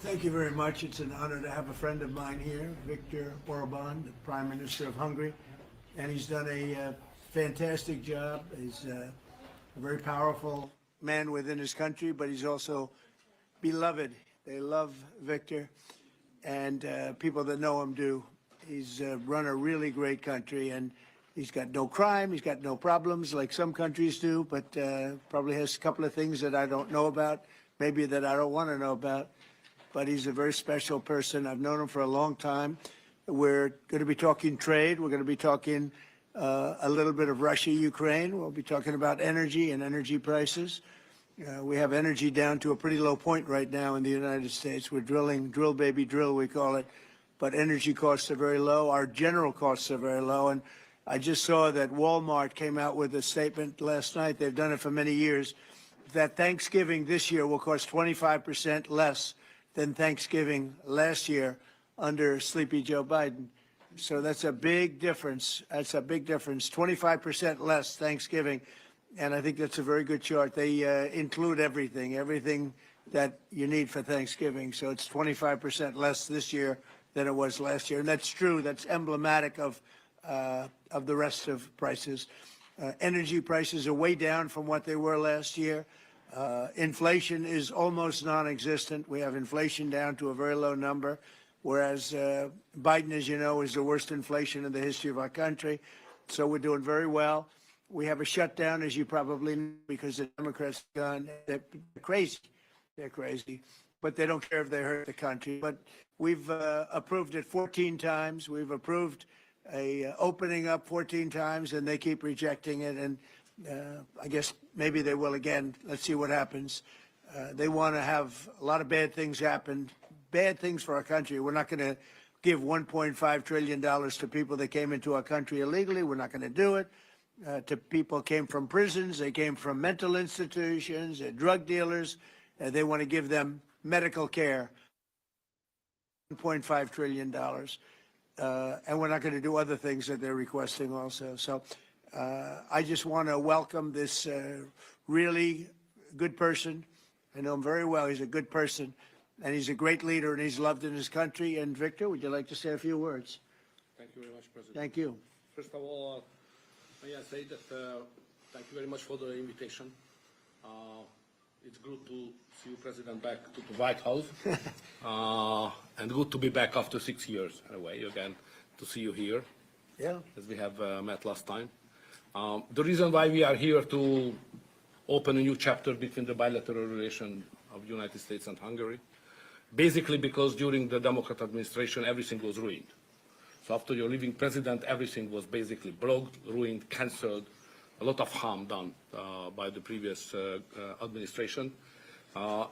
Thank you very much. It's an honor to have a friend of mine here, Viktor Orban, the Prime Minister of Hungary, and he's done a fantastic job. He's a very powerful man within his country, but he's also beloved. They love Viktor, and people that know him do. He's run a really great country, and he's got no crime, he's got no problems like some countries do, but probably has a couple of things that I don't know about, maybe that I don't want to know about. But he's a very special person. I've known him for a long time. We're going to be talking trade. We're going to be talking a little bit of Russia, Ukraine. We'll be talking about energy and energy prices. We have energy down to a pretty low point right now in the United States. We're drilling, drill baby drill, we call it. But energy costs are very low. Our general costs are very low. And I just saw that Walmart came out with a statement last night. They've done it for many years, that Thanksgiving this year will cost 25% less than Thanksgiving last year under Sleepy Joe Biden. So that's a big difference. That's a big difference. 25% less Thanksgiving. And I think that's a very good chart. They include everything that you need for Thanksgiving. So it's 25% less this year than it was last year. And that's true. That's emblematic of the rest of prices. Energy prices are way down from what they were last year. Inflation is almost non-existent. We have inflation down to a very low number, whereas Biden, as you know, is the worst inflation in the history of our country. So we're doing very well. We have a shutdown, as you probably know, because the Democrats have gone. They're crazy. They're crazy. But they don't care if they hurt the country. But we've approved it 14 times. We've approved a opening up 14 times, and they keep rejecting it. And I guess maybe they will again. Let's see what happens. They want to have a lot of bad things happen, bad things for our country. We're not going to give $1.5 trillion to people that came into our country illegally. We're not going to do it. To people came from prisons. They came from mental institutions, drug dealers. They want to give them medical care. $1.5 trillion. And we're not going to do other things that they're requesting also. So I just want to welcome this really good person. I know him very well. He's a good person, and he's a great leader, and he's loved in his country. And Viktor, would you like to say a few words? Thank you very much, President. Thank you. First of all, may I say that thank you very much for the invitation. It's good to see you, President, back to the White House, and good to be back after 6 years, anyway, again, to see you here, as we have met last time. The reason why we are here to open a new chapter between the bilateral relation of the United States and Hungary, basically because during the Democrat administration, everything was ruined. So after your leaving president, everything was basically blocked, ruined, cancelled, a lot of harm done by the previous administration.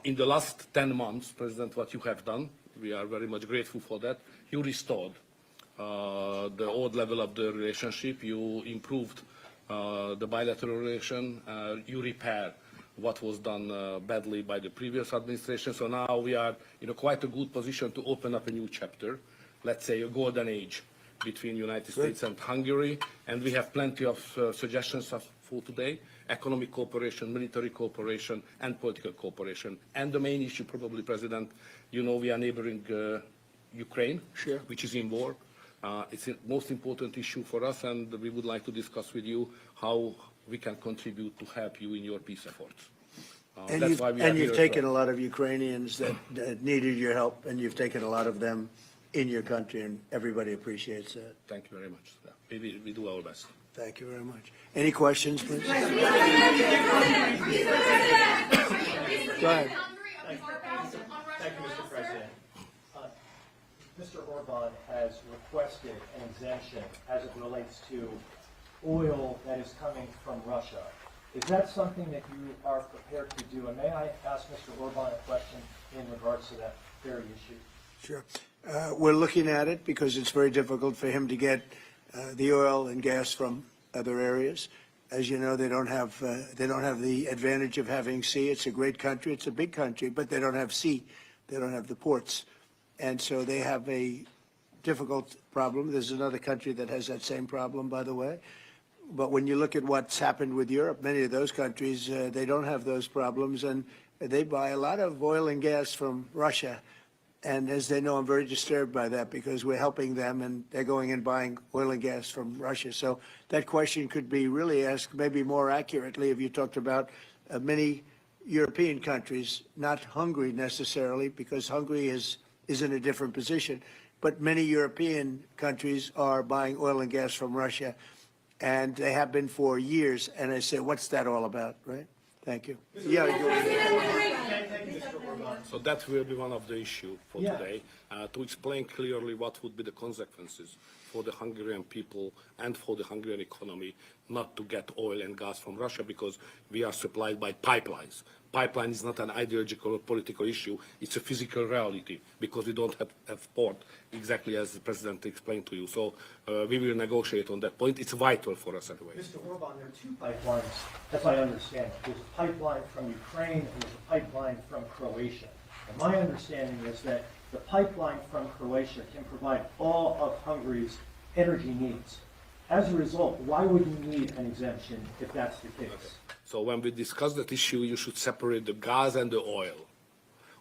In the last 10 months, President, what you have done, we are very much grateful for that. You restored the old level of the relationship. You improved the bilateral relation. You repaired what was done badly by the previous administration. So now we are in quite a good position to open up a new chapter, let's say a golden age between the United States and Hungary, and we have plenty of suggestions for today: economic cooperation, military cooperation, and political cooperation. And the main issue, probably, President, you know we are neighboring Ukraine, which is in war. It's the most important issue for us, and we would like to discuss with you how we can contribute to help you in your peace efforts. And you've taken a lot of Ukrainians that needed your help, and you've taken a lot of them in your country, and everybody appreciates that. Thank you very much. We do our best. Thank you very much. Any questions, please? Go ahead. Thank you, Mr. President. Mr. Orban has requested an exemption as it relates to oil that is coming from Russia. Is that something that you are prepared to do? And may I ask Mr. Orban a question in regards to that very issue? Sure. We're looking at it because it's very difficult for him to get the oil and gas from other areas. As you know, they don't have the advantage of having sea. It's a great country. It's a big country, but they don't have sea. They don't have the ports. And so they have a difficult problem. There's another country that has that same problem, by the way. But when you look at what's happened with Europe, many of those countries, they don't have those problems, and they buy a lot of oil and gas from Russia. And as they know, I'm very disturbed by that because we're helping them and they're going and buying oil and gas from Russia. So that question could be really asked maybe more accurately if you talked about many European countries, not Hungary necessarily, because Hungary is in a different position, but many European countries are buying oil and gas from Russia, and they have been for years. And I say, what's that all about, right? Thank you. Yeah. So that will be one of the issues for Yeah. today, to explain clearly what would be the consequences for the Hungarian people and for the Hungarian economy not to get oil and gas from Russia, because we are supplied by pipelines. Pipeline is not an ideological or political issue, it's a physical reality, because we don't have port, exactly as the President explained to you. So we will negotiate on that point. It's vital for us anyway. Mr. Orban, there are two pipelines, as I understand it. There's a pipeline from Ukraine and there's a pipeline from Croatia. And my understanding is that the pipeline from Croatia can provide all of Hungary's energy needs. As a result, why would you need an exemption if that's the case? So when we discuss that issue, you should separate the gas and the oil.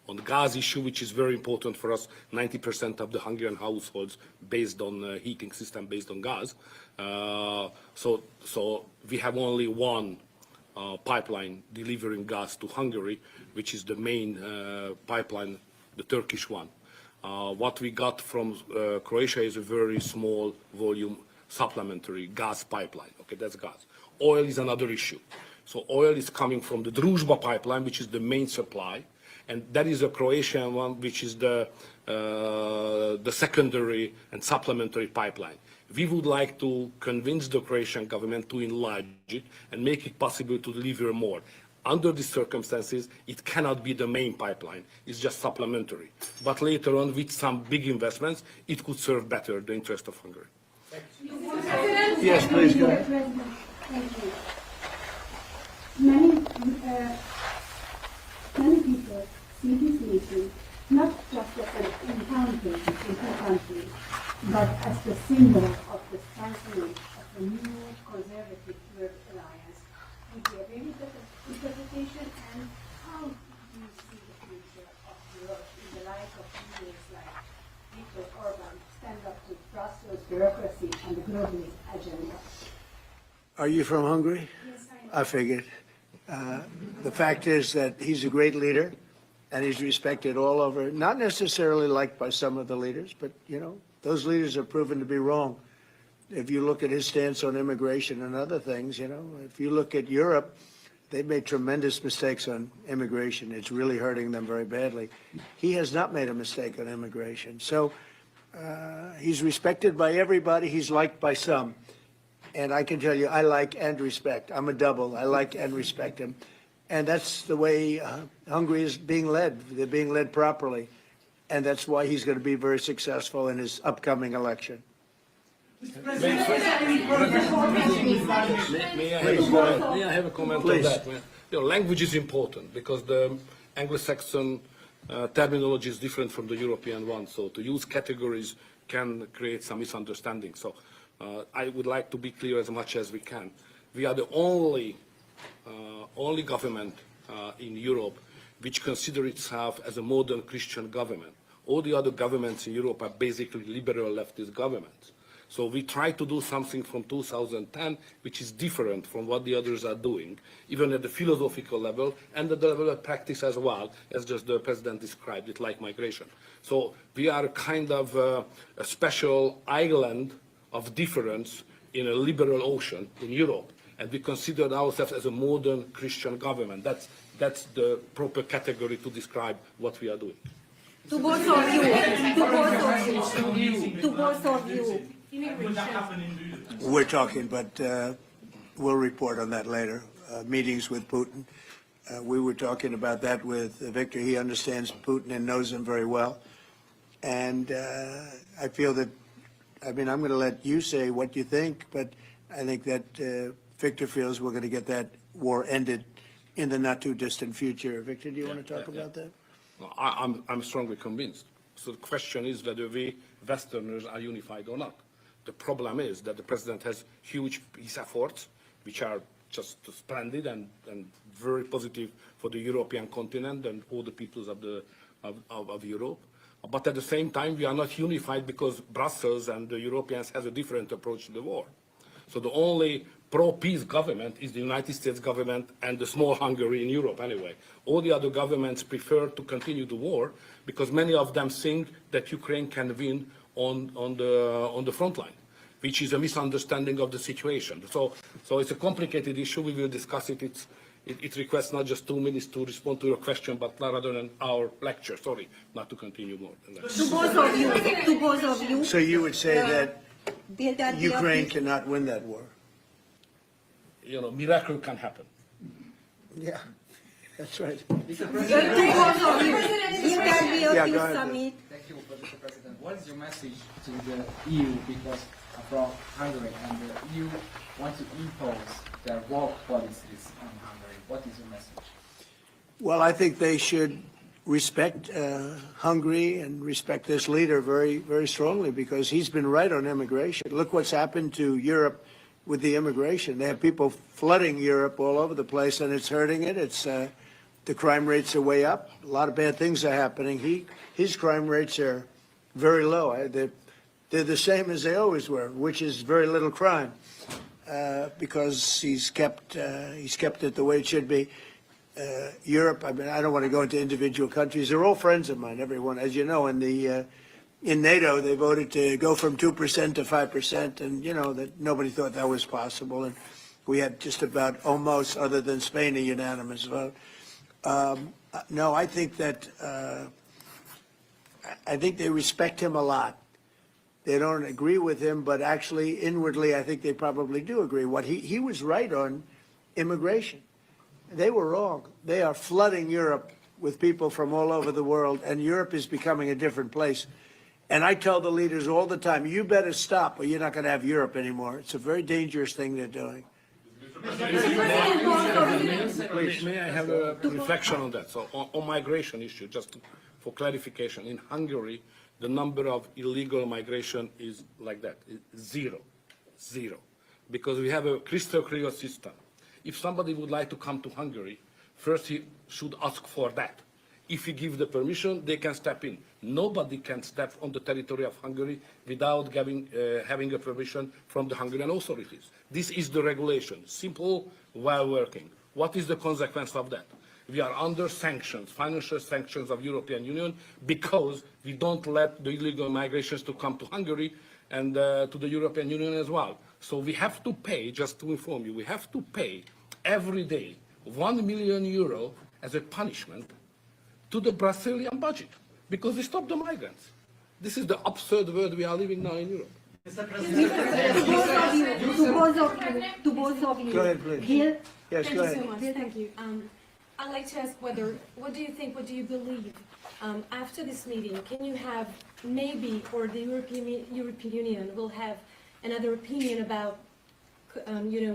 On the gas issue, which is very important for us, 90% of the Hungarian households based on heating system based on gas. So we have only one pipeline delivering gas to Hungary, which is the main pipeline, the Turkish one. What we got from Croatia is a very small volume supplementary gas pipeline. Okay, that's gas. Oil is another issue. So oil is coming from the Druzhba pipeline, which is the main supply, and that is a Croatian one, which is the secondary and supplementary pipeline. We would like to convince the Croatian government to enlarge it and make it possible to deliver more. Under these circumstances, it cannot be the main pipeline. It's just supplementary. But later on, with some big investments, it could serve better the interest of Hungary. Yes, please go ahead. Thank you. Many people see this meeting not just as an encounter between two countries, but as the symbol of the strengthening of a new conservative Europe alliance. Would you agree with that interpretation? And how do you see the future of Europe in the light of leaders like Viktor Orban stand up to Brussels bureaucracy and the globalist agenda? Are you from Hungary? Yes, I am. I figured. The fact is that he's a great leader, and he's respected all over, not necessarily liked by some of the leaders, but, you know, those leaders have proven to be wrong. If you look at his stance on immigration and other things, you know, if you look at Europe, they've made tremendous mistakes on immigration. It's really hurting them very badly. He has not made a mistake on immigration. So he's respected by everybody. He's liked by some. And I can tell you, I like and respect. I'm a double. I like and respect him. And that's the way Hungary is being led. They're being led properly. And that's why he's going to be very successful in his upcoming election. May I have a comment Please. on that? You know, language is important because the Anglo-Saxon terminology is different from the European one. So to use categories can create some misunderstanding. So I would like to be clear as much as we can. We are the only government in Europe which consider itself as a modern Christian government. All the other governments in Europe are basically liberal leftist governments. So we try to do something from 2010 which is different from what the others are doing, even at the philosophical level and at the level of practice as well, as just the President described it, like migration. So we are kind of a special island of difference in a liberal ocean in Europe, and we consider ourselves as a modern Christian government. That's the proper category to describe what we are doing. To both of you. We're talking, but we'll report on that later. Meetings with Putin. We were talking about that with Viktor. He understands Putin and knows him very well. And I feel that, I mean, I'm going to let you say what you think, but I think that Viktor feels we're going to get that war ended in the not too distant future. Viktor, do you want to talk about that? I'm strongly convinced. So the question is whether we Westerners are unified or not. The problem is that the President has huge peace efforts, which are just splendid and very positive for the European continent and all the peoples of Europe. But at the same time, we are not unified because Brussels and the Europeans has a different approach to the war. So the only pro-peace government is the United States government and the small Hungary in Europe anyway. All the other governments prefer to continue the war because many of them think that Ukraine can win on the front line, which is a misunderstanding of the situation. So it's a complicated issue. We will discuss it. It requests not just 2 minutes to respond to your question, but rather than our lecture. Sorry, not to continue more than that. To both of you. To both of you. So you would say that That Ukraine cannot win that war? You know, miracle can happen. Yeah, that's right. To both of you. In that Yeah, BOP go ahead, summit. Thank you, Mr. President. What is your message to the EU, because from Hungary, and the EU want to impose their woke policies on Hungary? What is your message? Well, I think they should respect Hungary and respect this leader very, very strongly because he's been right on immigration. Look what's happened to Europe with the immigration. They have people flooding Europe all over the place, and it's hurting it. It's the crime rates are way up. A lot of bad things are happening. His crime rates are very low. They're the same as they always were, which is very little crime because he's kept it the way it should be. Europe, I mean, I don't want to go into individual countries. They're all friends of mine, everyone. As you know, in NATO, they voted to go from 2% to 5%, and you know that nobody thought that was possible. And we had just about almost, other than Spain, a unanimous vote. No, I think that I think they respect him a lot. They don't agree with him, but actually, inwardly, I think they probably do agree. What he was right on immigration. They were wrong. They are flooding Europe with people from all over the world, and Europe is becoming a different place. And I tell the leaders all the time, you better stop or you're not going to have Europe anymore. It's a very dangerous thing they're doing. May I have a reflection on that? So on migration issue, just for clarification, in Hungary, the number of illegal migration is like that, zero, because we have a crystal clear system. If somebody would like to come to Hungary, first he should ask for that. If he gives the permission, they can step in. Nobody can step on the territory of Hungary without having a permission from the Hungarian authorities. This is the regulation, simple, while working. What is the consequence of that? We are under sanctions, financial sanctions of European Union, because we don't let the illegal migrations to come to Hungary and to the European Union as well. So we have to pay, just to inform you, we have to pay every day 1 million euro as a punishment to the Brazilian budget because we stopped the migrants. This is the absurd world we are living now in Europe. To both of you. Go ahead, please. Here, Yes, Thank go you ahead. so much. Thank you. I'd like to ask what do you think, what do you believe after this meeting? Can you have maybe, or the European Union will have another opinion about,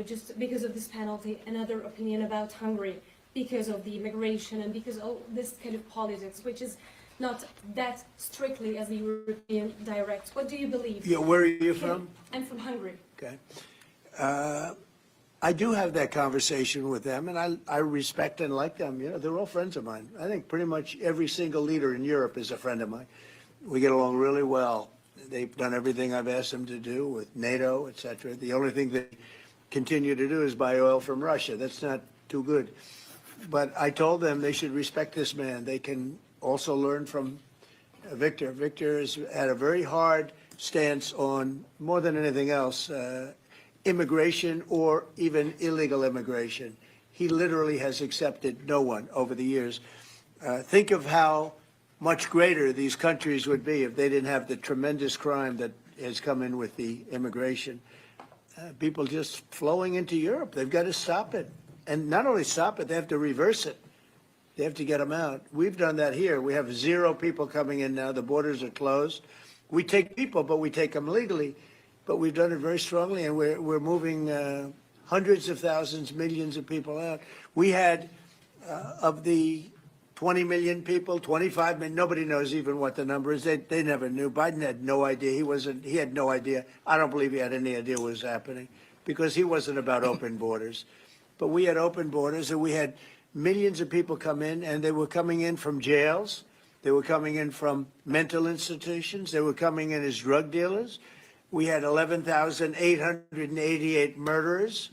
just because of this penalty, another opinion about Hungary because of the immigration and because of this kind of politics, which is not that strictly as the European directs. What do you believe? Yeah, where are you from? I'm from Hungary. Okay. I do have that conversation with them, and I respect and like them. You know, they're all friends of mine. I think pretty much every single leader in Europe is a friend of mine. We get along really well. They've done everything I've asked them to do with NATO, et cetera. The only thing they continue to do is buy oil from Russia. That's not too good. But I told them they should respect this man. They can also learn from Viktor. Viktor has had a very hard stance on, more than anything else, immigration or even illegal immigration. He literally has accepted no one over the years. Think of how much greater these countries would be if they didn't have the tremendous crime that has come in with the immigration. People just flowing into Europe. They've got to stop it. And not only stop it, they have to reverse it. They have to get them out. We've done that here. We have 0 people coming in now. The borders are closed. We take people, but we take them legally. But we've done it very strongly, and we're moving hundreds of thousands, millions of people out. We had, of the 20 million people, 25 million, nobody knows even what the number is. They never knew. Biden had no idea. He had no idea. I don't believe he had any idea what was happening because he wasn't about open borders. But we had open borders, and we had millions of people come in, and they were coming in from jails. They were coming in from mental institutions. They were coming in as drug dealers. We had 11,888 murderers.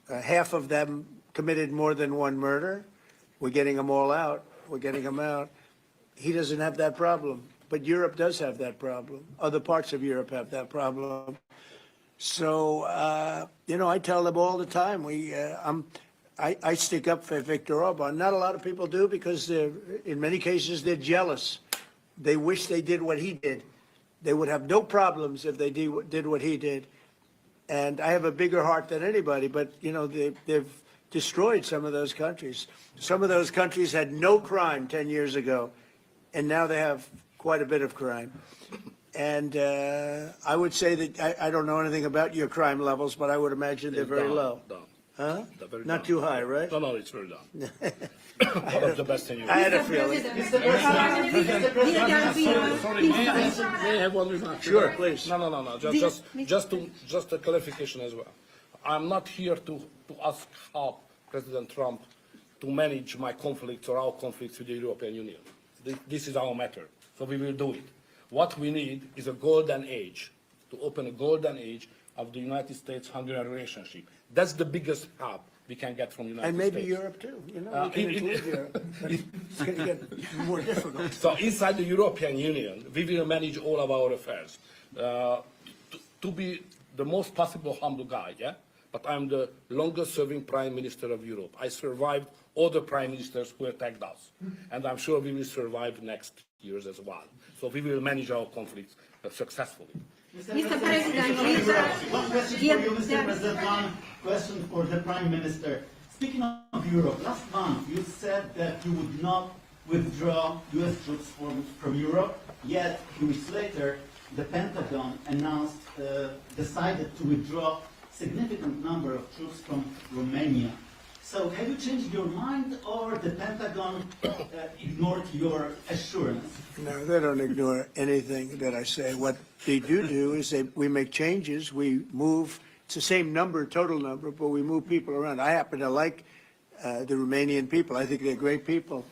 Half of them committed more than one murder. We're getting them all out. We're getting them out. He doesn't have that problem, but Europe does have that problem. Other parts of Europe have that problem. So, I tell them all the time, I stick up for Viktor Orban. Not a lot of people do because in many cases, they're jealous. They wish they did what he did. They would have no problems if they did what he did. And I have a bigger heart than anybody, but, they've destroyed some of those countries. Some of those countries had no crime 10 years ago, and now they have quite a bit of crime. And I would say that I don't know anything about your crime levels, but I would imagine they're very low. Down. Huh? They're very Not down. too high, right? No, it's very down. One of the best in Europe. I had a feeling. Sorry, may I have one remark? Sure, please. No. Just a clarification as well. I'm not here to ask how President Trump to manage my conflicts or our conflicts with the European Union. This is our matter, so we will do it. What we need is a golden age, to open a golden age of the United States-Hungarian relationship. That's the biggest help we can get from the United And States. maybe Europe too, we can include Europe. It's going to get more difficult. So inside the European Union, we will manage all of our affairs. To be the most possible humble guy, yeah? But I'm the longest serving Prime Minister of Europe. I survived all the Prime Ministers who attacked us. And I'm sure we will survive next years as well. So we will manage our conflicts successfully. Mr. President, please. One question for you, Mr. President. One question for the Prime Minister. Speaking of Europe, last month you said that you would not withdraw U.S. troops from Europe, yet 2 weeks later, the Pentagon announced, decided to withdraw significant number of troops from Romania. So have you changed your mind, or the Pentagon ignored your assurance? No, they don't ignore anything that I say. What they do is we make changes. We move. It's the same number, total number, but we move people around. I happen to like the Romanian people. I think they're great people.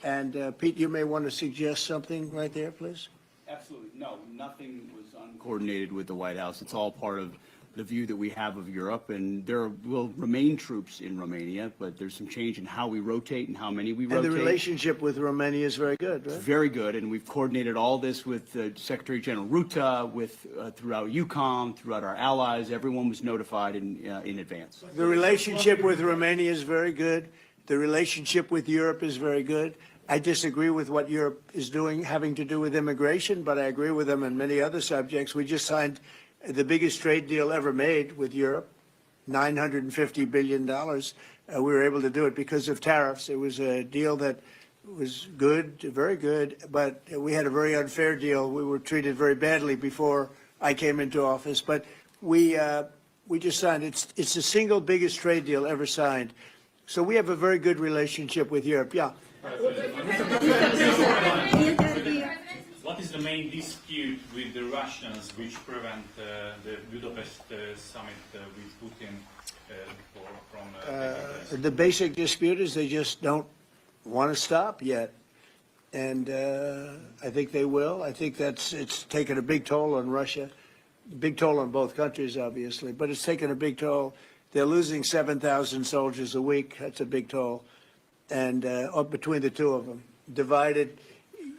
And Pete, you may want to suggest something right there, please. Absolutely. No, nothing was uncoordinated with the White House. It's all part of the view that we have of Europe, and there will remain troops in Romania, but there's some change in how we rotate and how many we rotate. And the relationship with Romania is very good, right? Very good, and we've coordinated all this with Secretary General Ruta, with throughout EUCOM, throughout our allies. Everyone was notified in advance. The relationship with Romania is very good. The relationship with Europe is very good. I disagree with what Europe is doing, having to do with immigration, but I agree with them on many other subjects. We just signed the biggest trade deal ever made with Europe, $950 billion. We were able to do it because of tariffs. It was a deal that was good, very good, but we had a very unfair deal. We were treated very badly before I came into office, but we just signed it. It's the single biggest trade deal ever signed. So we have a very good relationship with Europe. Yeah. What is the main dispute with the Russians which prevent the Budapest summit with Putin from The basic dispute is they just don't want to stop yet. And I think they will. I think it's taken a big toll on Russia, big toll on both countries, obviously, but it's taken a big toll. They're losing 7,000 soldiers a week. That's a big toll. And between the two of them, divided,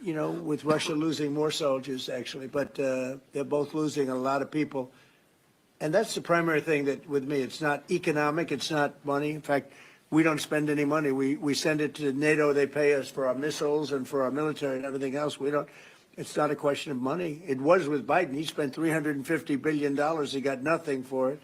with Russia losing more soldiers, actually, but they're both losing a lot of people. And that's the primary thing that, with me, it's not economic, it's not money. In fact, we don't spend any money. We send it to NATO. They pay us for our missiles and for our military and everything else. It's not a question of money. It was with Biden. He spent $350 billion. He got nothing for it.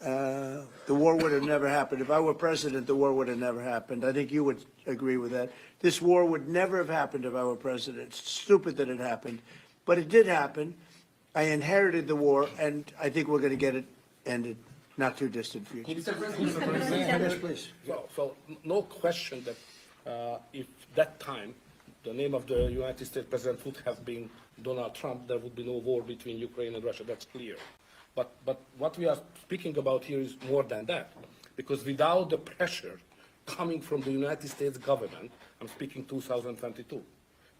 The war would have never happened. If I were president, the war would have never happened. I think you would agree with that. This war would never have happened if I were president. It's stupid that it happened. But it did happen. I inherited the war, and I think we're going to get it ended. Not too distant future. Yes, please. So no question that if that time the name of the United States president would have been Donald Trump, there would be no war between Ukraine and Russia. That's clear. But what we are speaking about here is more than that, because without the pressure coming from the United States government, I'm speaking 2022,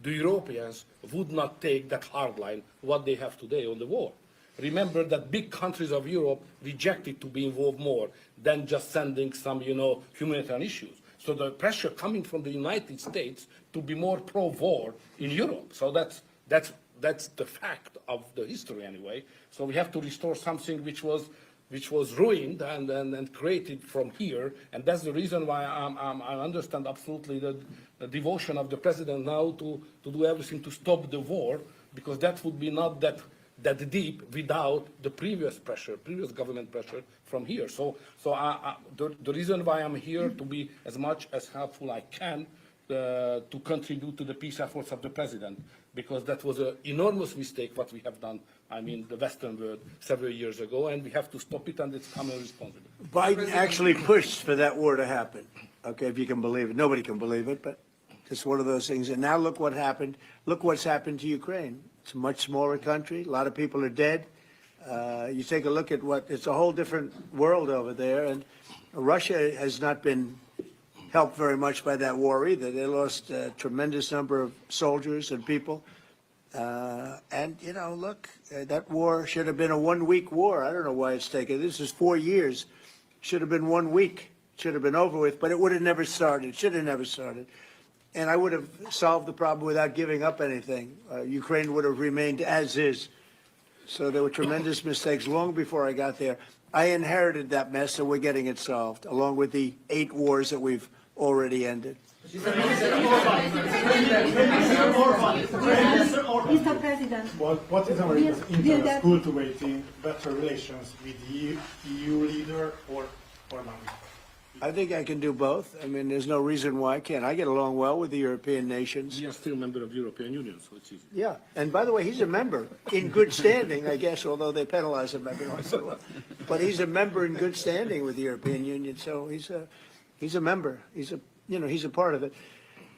the Europeans would not take that hard line what they have today on the war. Remember that big countries of Europe rejected to be involved more than just sending some, humanitarian issues. So the pressure coming from the United States to be more pro-war in Europe. So that's the fact of the history anyway. So we have to restore something which was ruined and created from here, and that's the reason why I understand absolutely the devotion of the president now to do everything to stop the war, because that would be not that deep without the previous government pressure from here. So the reason why I'm here to be as much as helpful I can to contribute to the peace efforts of the president, because that was an enormous mistake what we have done, the Western world several years ago, and we have to stop it, and it's common responsibility. Biden actually pushed for that war to happen. Okay, if you can believe it. Nobody can believe it, but it's one of those things. And now look what happened. Look what's happened to Ukraine. It's a much smaller country. A lot of people are dead. You take a look at it's a whole different world over there. And Russia has not been helped very much by that war either. They lost a tremendous number of soldiers and people. Look, that war should have been a 1 week war. I don't know why it's taken. This is 4 years. Should have been 1 week. Should have been over with, but it would have never started. Should have never started. And I would have solved the problem without giving up anything. Ukraine would have remained as is. So there were tremendous mistakes long before I got there. I inherited that mess, so we're getting it solved, along with the 8 wars that we've already ended. Mr. President, What is our Will interest that- cultivating better relations with the EU leader or Orban? I think I can do both. There's no reason why I can't. I get along well with the European nations. We are still a member of the European Union, so it's easy. Yeah, and by the way, he's a member in good standing, I guess, although they penalize him every once in a while. But he's a member in good standing with the European Union, so he's a member. He's a part of it.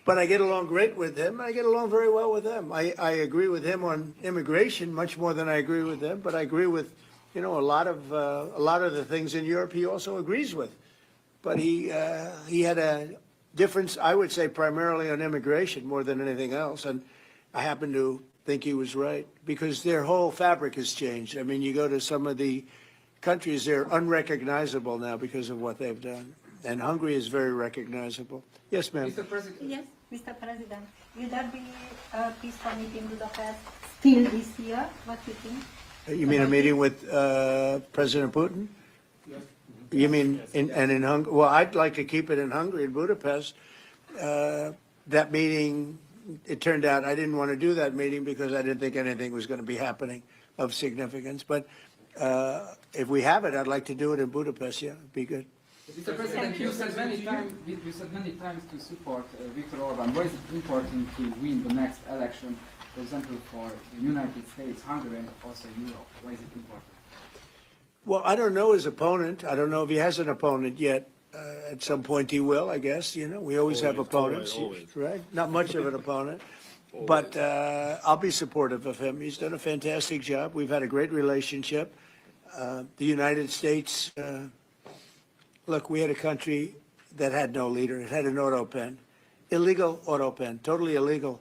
But I get along great with him. I get along very well with them. I agree with him on immigration much more than I agree with them. But I agree with, a lot of the things in Europe he also agrees with. But he had a difference, I would say, primarily on immigration more than anything else. And I happen to think he was right, because their whole fabric has changed. You go to some of the countries, they're unrecognizable now because of what they've done. And Hungary is very recognizable. Yes, ma'am. Mr. President, yes, Mr. President, will there be a peaceful meeting in Budapest still this year? What do you think? You mean a meeting with President Putin? You mean in Hungary? Well, I'd like to keep it in Hungary, in Budapest. That meeting, it turned out I didn't want to do that meeting because I didn't think anything was going to be happening of significance. But if we have it, I'd like to do it in Budapest. Yeah, it'd be good. Mr. President, you said many times to support Viktor Orban. Why is it important to win the next election, for example, for the United States, Hungary, and also Europe? Why is it important? Well, I don't know his opponent. I don't know if he has an opponent yet. At some point he will, I guess. We always have opponents, always. right? Not much of an opponent. But I'll be supportive of him. He's done a fantastic job. We've had a great relationship. The United States, look, we had a country that had no leader. It had an auto pen, illegal auto pen, totally illegal.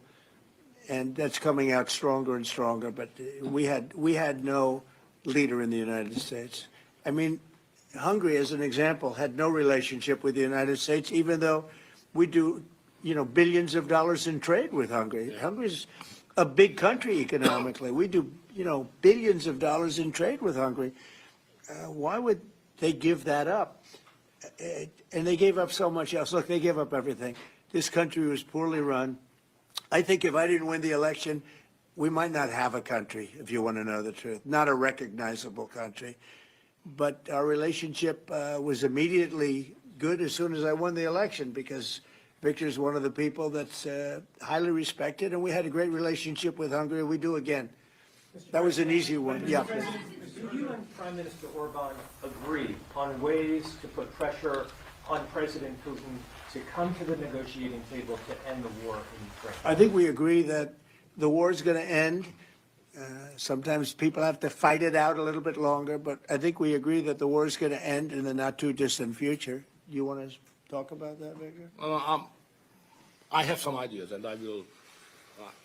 And that's coming out stronger and stronger. But we had no leader in the United States. Hungary, as an example, had no relationship with the United States, even though we do, billions of dollars in trade with Hungary. Hungary's a big country economically. We do, billions of dollars in trade with Hungary. Why would they give that up? And they gave up so much else. Look, they gave up everything. This country was poorly run. I think if I didn't win the election, we might not have a country, if you want to know the truth, not a recognizable country. But our relationship was immediately good as soon as I won the election, because Viktor's one of the people that's highly respected, and we had a great relationship with Hungary. We do again. That was an easy one. Yeah. Do you and Prime Minister Orban agree on ways to put pressure on President Putin to come to the negotiating table to end the war in Ukraine? I think we agree that the war is going to end. Sometimes people have to fight it out a little bit longer, but I think we agree that the war is going to end in the not too distant future. You want to talk about that, Viktor? I have some ideas, and I will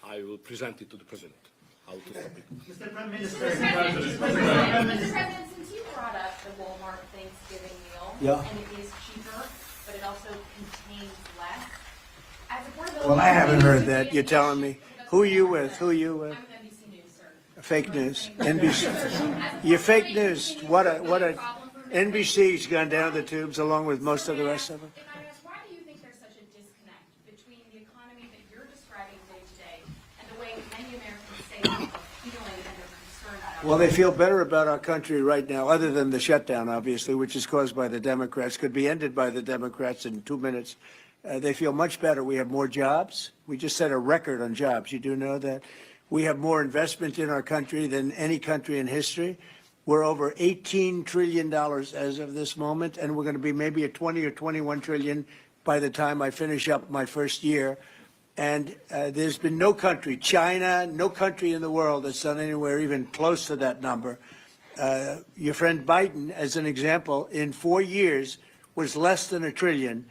I will present it to the president. How to stop it. Mr. Prime Minister, Mr. President, since you brought up the Walmart Thanksgiving meal, Yeah. and it is cheaper, but it also contains less. As affordability Well, I haven't heard continues to that. be an You're telling me. issue- Who are you with? Who are you with? I'm with NBC News, sir. Fake news. NBC. You're fake news. What a NBC's gone down the tubes along with most of the rest of them. If I ask, why do you think there's such a disconnect between the economy that you're describing day to day and the way many Americans say they're feeling and they're concerned about? Well, they feel better about our country right now, other than the shutdown, obviously, which is caused by the Democrats, could be ended by the Democrats in 2 minutes. They feel much better. We have more jobs. We just set a record on jobs. You do know that. We have more investment in our country than any country in history. We're over $18 trillion as of this moment, and we're going to be maybe at 20 or 21 trillion by the time I finish up my first year. And there's been no country, China, no country in the world that's done anywhere even close to that number. Your friend Biden, as an example, in 4 years was less than $1 trillion.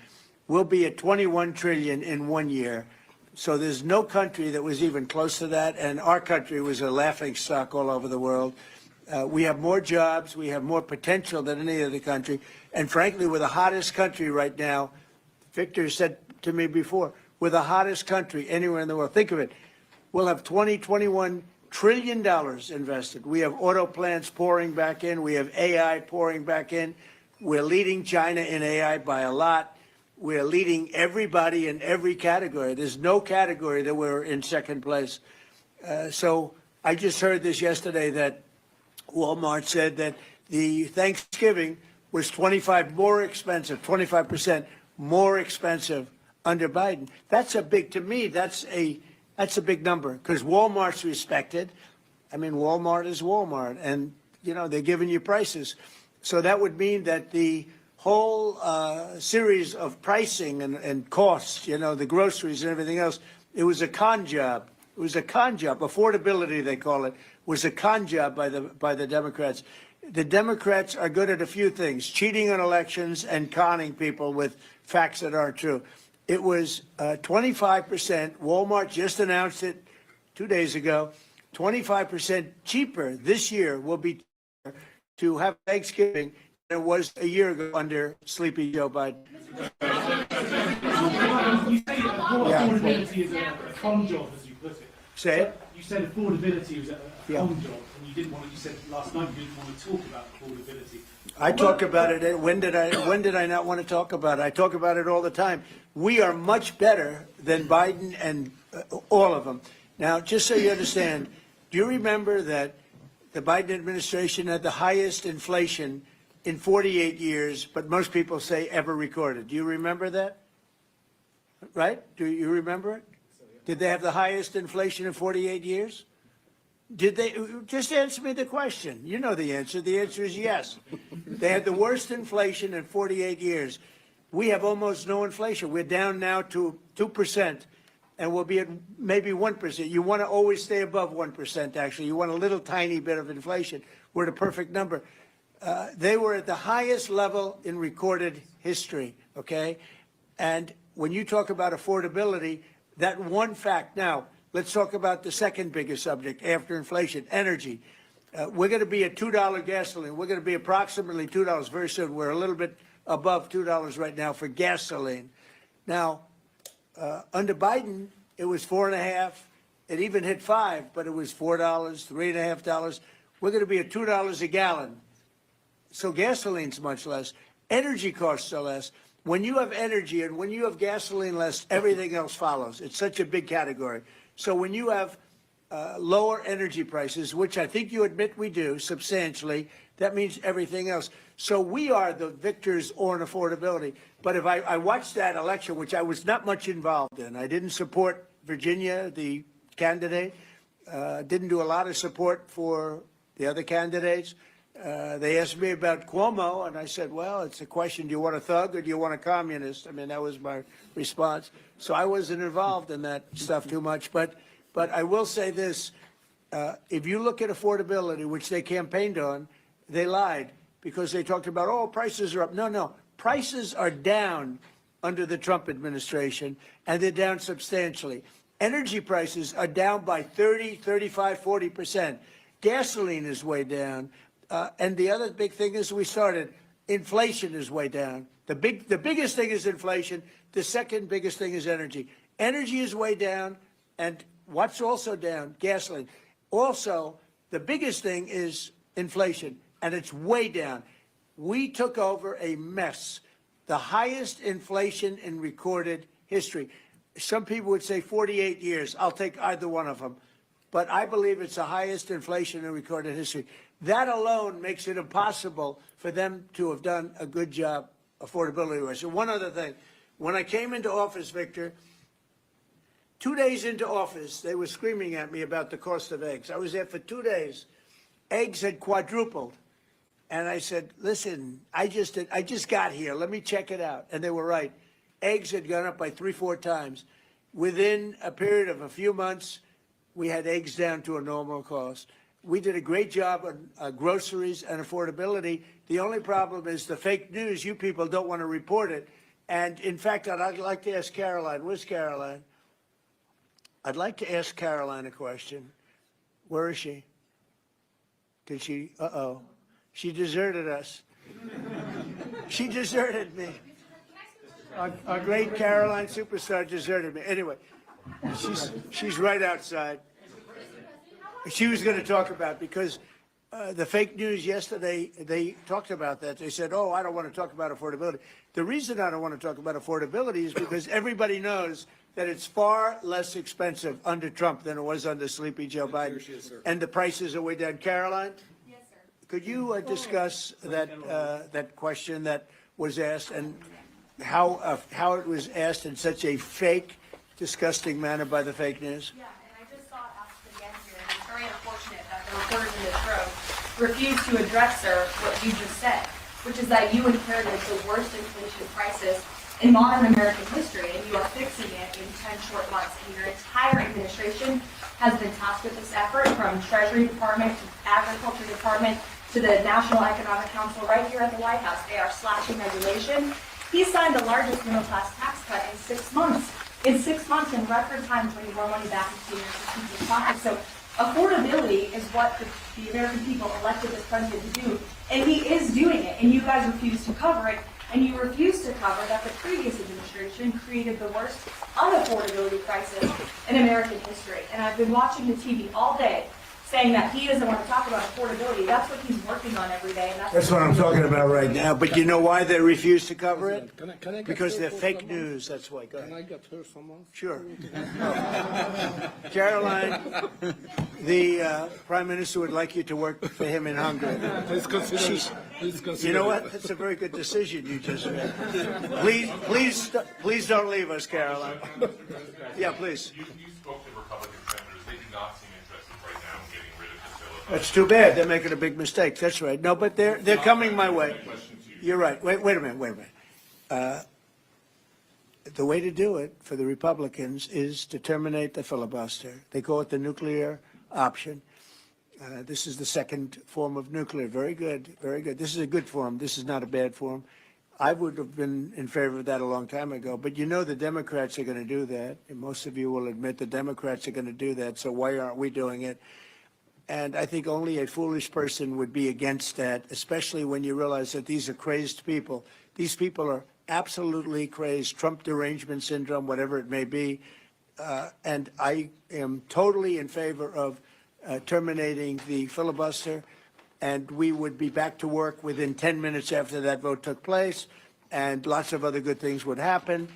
We'll be at 21 trillion in 1 year. So there's no country that was even close to that, and our country was a laughing stock all over the world. We have more jobs, we have more potential than any other country, and frankly, we're the hottest country right now. Victor said to me before, we're the hottest country anywhere in the world. Think of it. We'll have $21 trillion invested. We have auto plants pouring back in. We have AI pouring back in. We're leading China in AI by a lot. We're leading everybody in every category. There's no category that we're in second place. So I just heard this yesterday that Walmart said that the Thanksgiving was 25% more expensive under Biden. That's to me, that's a big number, because Walmart's respected. I mean, Walmart is Walmart, and, you know, they're giving you prices. So that would mean that the whole series of pricing and costs, you know, the groceries and everything else, it was a con job. It was a con job. Affordability, they call it, was a con job by the Democrats. The Democrats are good at a few things: cheating on elections and conning people with facts that aren't true. It was 25%. Walmart just announced it 2 days ago. 25% cheaper this year will be to have Thanksgiving than it was a year ago under Sleepy Joe Biden. You say affordability is a con job, as you put it. Say it. You said affordability was a Yeah. con job, and you didn't want to. You said last night you didn't want to talk about affordability. I talk about it. When did I not want to talk about it? I talk about it all the time. We are much better than Biden and all of them. Now, just so you understand, do you remember that the Biden administration had the highest inflation in 48 years, but most people say ever recorded? Do you remember that? Right? Do you remember it? Did they have the highest inflation in 48 years? Did they? Just answer me the question. You know the answer. The answer is yes. They had the worst inflation in 48 years. We have almost no inflation. We're down now to 2%, and we'll be at maybe 1%. You want to always stay above 1%, actually. You want a little tiny bit of inflation. We're at a perfect number. They were at the highest level in recorded history, okay? And when you talk about affordability, that one fact. Now, let's talk about the second biggest subject after inflation, energy. We're going to be at $2 gasoline. We're going to be approximately $2 very soon. We're a little bit above $2 right now for gasoline. Now, under Biden, it was $4.50. It even hit $5, but it was $4, $3.50. We're going to be at $2 a gallon. So gasoline's much less. Energy costs are less. When you have energy and when you have gasoline less, everything else follows. It's such a big category. So when you have lower energy prices, which I think you admit we do substantially, that means everything else. So we are the victors on affordability. But if I watched that election, which I was not much involved in, I didn't support Virginia, the candidate, didn't do a lot of support for the other candidates. They asked me about Cuomo, and I said, well, it's a question, do you want a thug or do you want a communist? I mean, that was my response. So I wasn't involved in that stuff too much. But I will say this, if you look at affordability, which they campaigned on, they lied because they talked about, oh, prices are up. No, prices are down under the Trump administration, and they're down substantially. Energy prices are down by 30, 35, 40%. Gasoline is way down. And the other big thing is inflation is way down. The biggest thing is inflation. The second biggest thing is energy. Energy is way down. And what's also down? Gasoline. Also, the biggest thing is inflation, and it's way down. We took over a mess, the highest inflation in recorded history. Some people would say 48 years. I'll take either one of them. But I believe it's the highest inflation in recorded history. That alone makes it impossible for them to have done a good job affordability-wise. And one other thing. When I came into office, Victor, 2 days into office, they were screaming at me about the cost of eggs. I was there for 2 days. Eggs had quadrupled. And I said, listen, I just got here. Let me check it out. And they were right. Eggs had gone up by 3-4 times. Within a period of a few months, we had eggs down to a normal cost. We did a great job on groceries and affordability. The only problem is the fake news. You people don't want to report it. And in fact, I'd like to ask Caroline. Where's Caroline? I'd like to ask Caroline a question. Where is she? Did she? Uh-oh. She deserted us. She deserted me. Our great Caroline superstar deserted me. Anyway, she's right outside. She was going to talk about, because the fake news yesterday, they talked about that. They said, oh, I don't want to talk about affordability. The reason I don't want to talk about affordability is because everybody knows that it's far less expensive under Trump than it was under sleepy Joe Biden. And the prices are way down. Caroline? Yes, sir. Could you discuss that question that was asked, and how it was asked in such a fake, disgusting manner by the fake news? Yeah, and I just saw it asked again here, and it's very unfortunate that the reporters in this room refuse to address, sir, what you just said, which is that you inherited the worst inflation crisis in modern American history, and you are fixing it in 10 short months. And your entire administration has been tasked with this effort, from Treasury Department to Agriculture Department to the National Economic Council right here at the White House. They are slashing regulation. He signed the largest middle-class tax cut in 6 months. In 6 months, in record time, bringing more money back into your strategic pockets. So affordability is what the American people elected this president to do, and he is doing it, and you guys refuse to cover it. And you refuse to cover that the previous administration created the worst unaffordability crisis in American history. And I've been watching the TV all day saying that he doesn't want to talk about affordability. That's what he's working on every day. And that's what I'm talking about right now. But you know why they refuse to cover it? Can I get Because her they're for fake someone? news. That's why. Go ahead. Can I get her someone? Sure. Caroline, the Prime Minister would like you to work for him in Hungary. Please consider. You know what? That's a very good decision you just made. Please don't leave us, Caroline. Yeah, please. You spoke to Republican senators. They do not seem interested right now in getting rid of the filibuster. That's too bad. They're making a big mistake. That's right. No, but they're coming my way. You're right. Wait a minute. The way to do it for the Republicans is to terminate the filibuster. They call it the nuclear option. This is the second form of nuclear. Very good. Very good. This is a good form. This is not a bad form. I would have been in favor of that a long time ago. But you know the Democrats are going to do that. And most of you will admit the Democrats are going to do that. So why aren't we doing it? And I think only a foolish person would be against that, especially when you realize that these are crazed people. These people are absolutely crazed, Trump derangement syndrome, whatever it may be. And I am totally in favor of terminating the filibuster, and we would be back to work within 10 minutes after that vote took place, and lots of other good things would happen.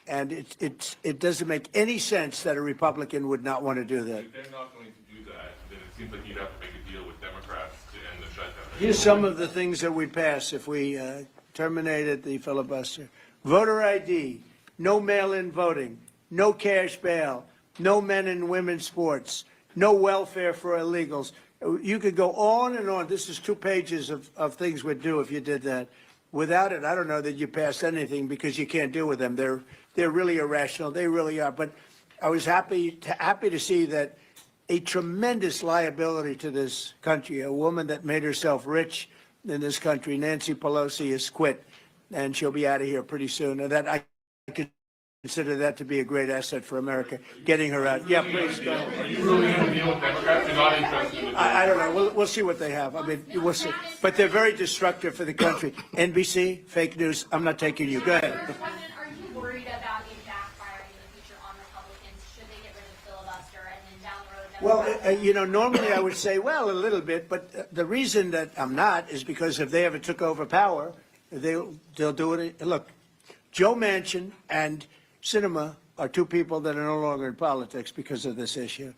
And it doesn't make any sense that a Republican would not want to do that. If they're not going to do that, then it seems like you'd have to make a deal with Democrats to end the shutdown. Here's some of the things that we'd pass if we terminated the filibuster. Voter ID, no mail-in voting, no cash bail, no men and women's sports, no welfare for illegals. You could go on and on. This is 2 pages of things we'd do if you did that. Without it, I don't know that you passed anything, because you can't deal with them. They're really irrational. They really are. But I was happy to see that a tremendous liability to this country, a woman that made herself rich in this country, Nancy Pelosi, has quit, and she'll be out of here pretty soon. And that I could consider that to be a great asset for America, getting her out. Yeah, please go. Are you really going to deal with Democrats? You're not interested in the deal? I don't know. We'll see what they have. I mean, we'll see. But they're very destructive for the country. NBC, fake news. I'm not taking you. Go ahead. Mr. President, are you worried about it backfiring in the future on Republicans? Should they get rid of the filibuster and then down the road? Well, normally I would say, well, a little bit, but the reason that I'm not is because if they ever took over power, they'll do it. Look, Joe Manchin and Sinema are two people that are no longer in politics because of this issue.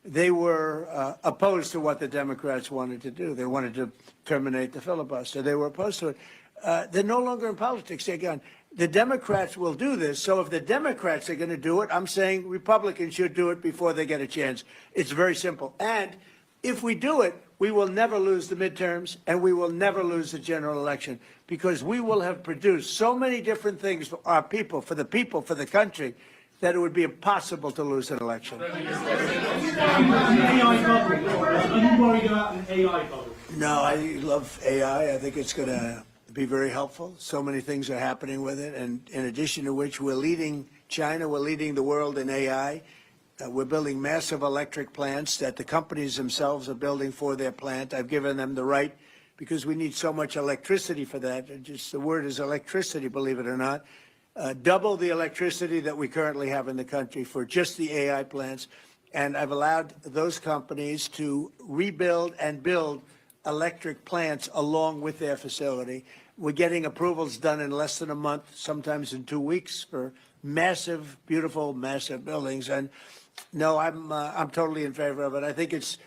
They were opposed to what the Democrats wanted to do. They wanted to terminate the filibuster. They were opposed to it. They're no longer in politics. They're gone. The Democrats will do this. So if the Democrats are going to do it, I'm saying Republicans should do it before they get a chance. It's very simple. And if we do it, we will never lose the midterms and we will never lose the general election because we will have produced so many different things for our people, for the country, that it would be impossible to lose an election. AI bubble. Are you worried about an AI bubble? No, I love AI. I think it's going to be very helpful. So many things are happening with it. And in addition to which, we're leading China, we're leading the world in AI. We're building massive electric plants that the companies themselves are building for their plant. I've given them the right because we need so much electricity for that. And just the word is electricity, believe it or not. Double the electricity that we currently have in the country for just the AI plants. And I've allowed those companies to rebuild and build electric plants along with their facility. We're getting approvals done in less than a month, sometimes in 2 weeks for massive, beautiful, massive buildings. And no, I'm totally in favor of it. I think it's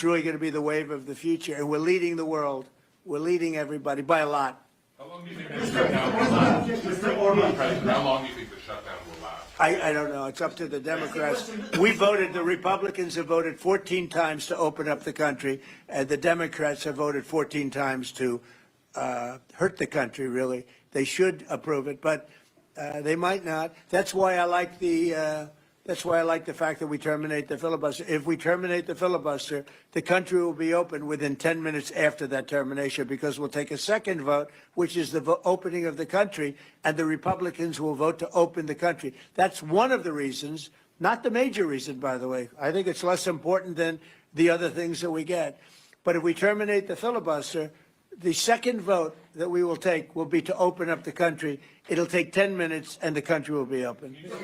really going to be the wave of the future. And we're leading the world. We're leading everybody by a lot. How long do you think the shutdown will last? Mr. Orban, President, how long do you think the shutdown will last? I don't know. It's up to the Democrats. The Republicans have voted 14 times to open up the country, and the Democrats have voted 14 times to hurt the country, really. They should approve it, but they might not. That's why I like the fact that we terminate the filibuster. If we terminate the filibuster, the country will be open within 10 minutes after that termination because we'll take a second vote, which is the opening of the country, and the Republicans will vote to open the country. That's one of the reasons, not the major reason, by the way. I think it's less important than the other things that we get. But if we terminate the filibuster, the second vote that we will take will be to open up the country. It'll take 10 minutes and the country will be open. Is there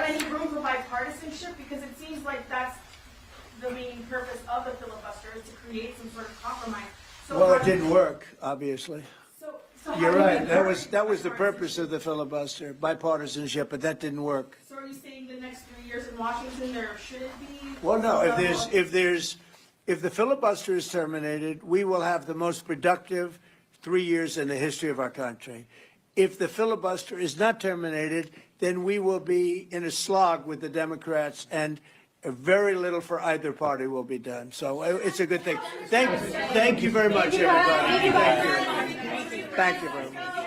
any room for bipartisanship? Because it seems like that's the main purpose of the filibuster, is to create some sort of compromise. Well, it didn't work, obviously. So You're right. That was the purpose of the filibuster, bipartisanship, but that didn't work. So are you saying the next 3 years in Washington there shouldn't be? Well, no. If the filibuster is terminated, we will have the most productive 3 years in the history of our country. If the filibuster is not terminated, then we will be in a slog with the Democrats, and very little for either party will be done. So it's a good thing. Thank you very much, everybody. Thank you very much.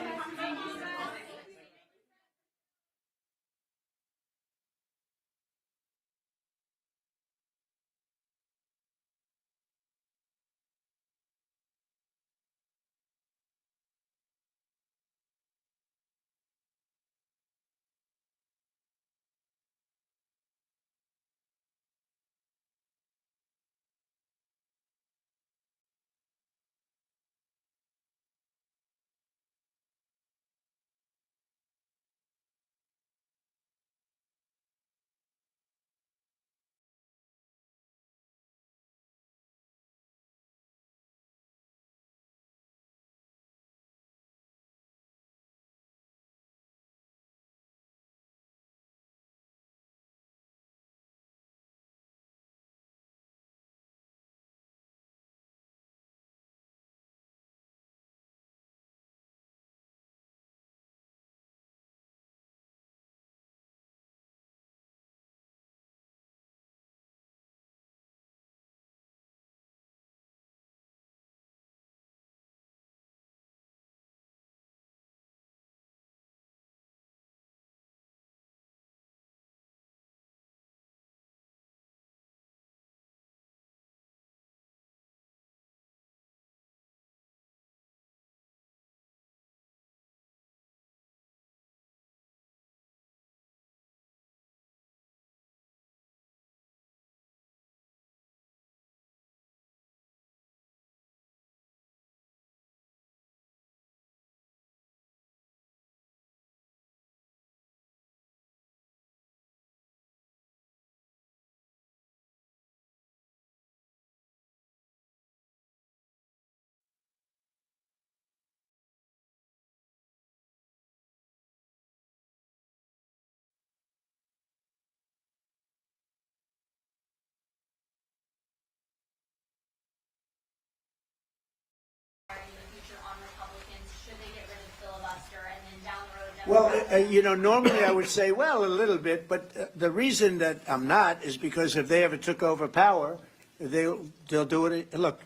Normally I would say, well, a little bit, but the reason that I'm not is because if they ever took over power, they'll do it. Look,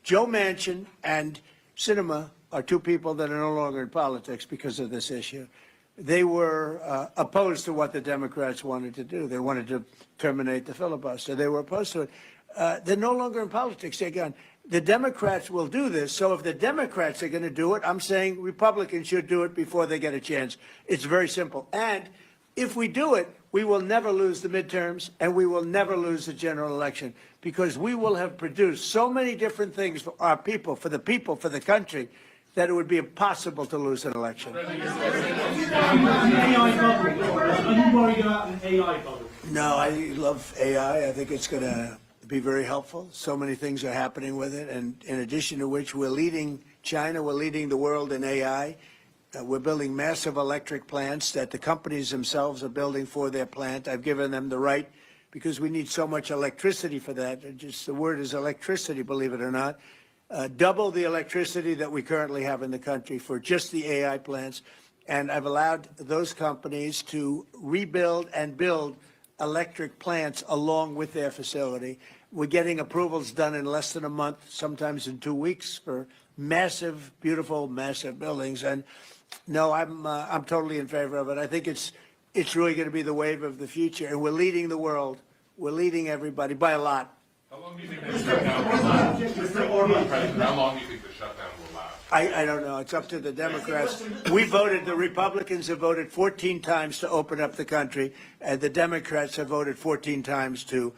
Joe Manchin and Sinema are two people that are no longer in politics because of this issue. They were opposed to what the Democrats wanted to do. They wanted to terminate the filibuster. They were opposed to it. They're no longer in politics. They're gone. The Democrats will do this. So if the Democrats are going to do it, I'm saying Republicans should do it before they get a chance. It's very simple. And if we do it, we will never lose the midterms and we will never lose the general election because we will have produced so many different things for our people, for the country, that it would be impossible to lose an election. AI bubble. Are you worried about an AI bubble? No, I love AI. I think it's going to be very helpful. So many things are happening with it. And in addition to which, we're leading China, we're leading the world in AI. We're building massive electric plants that the companies themselves are building for their plant. I've given them the right because we need so much electricity for that. Just the word is electricity, believe it or not. Double the electricity that we currently have in the country for just the AI plants. And I've allowed those companies to rebuild and build electric plants along with their facility. We're getting approvals done in less than a month, sometimes in 2 weeks for massive, beautiful, massive buildings. And no, I'm totally in favor of it. I think it's really going to be the wave of the future. And we're leading the world. We're leading everybody by a lot. How long do you think the shutdown will last? Mr. Orban, President, how long do you think the shutdown will last? I don't know. It's up to the Democrats. We voted, the Republicans have voted 14 times to open up the country, and the Democrats have voted 14 times to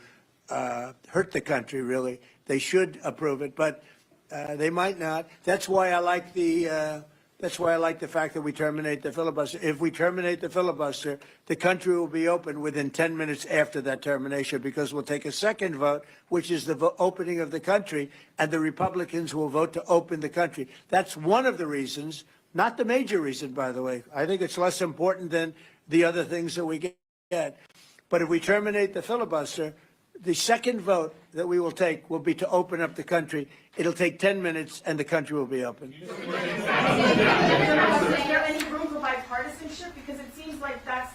hurt the country, really. They should approve it, but they might not. That's why I like the fact that we terminate the filibuster. If we terminate the filibuster, the country will be open within 10 minutes after that termination because we'll take a second vote, which is the opening of the country, and the Republicans will vote to open the country. That's one of the reasons, not the major reason, by the way. I think it's less important than the other things that we get. But if we terminate the filibuster, the second vote that we will take will be to open up the country. It'll take 10 minutes and the country will be open. Is there any room for bipartisanship? Because it seems like that's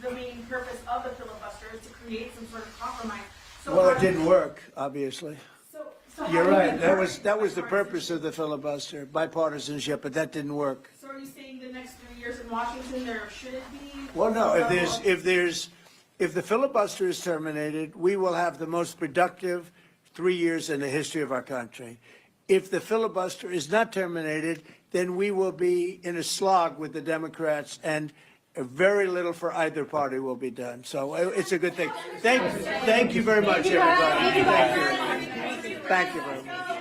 the main purpose of the filibuster, is to create some sort of compromise. So Well, it didn't work, obviously. So how You're do you right. encourage That was the bipartisanship? purpose of the filibuster, bipartisanship, but that didn't work. So are you saying the next 3 years in Washington there shouldn't be? Well, no, some level of- if the filibuster is terminated, we will have the most productive 3 years in the history of our country. If the filibuster is not terminated, then we will be in a slog with the Democrats, and very little for either party will be done. So it's a good thing. Thank you very much, everybody. Thank you very much.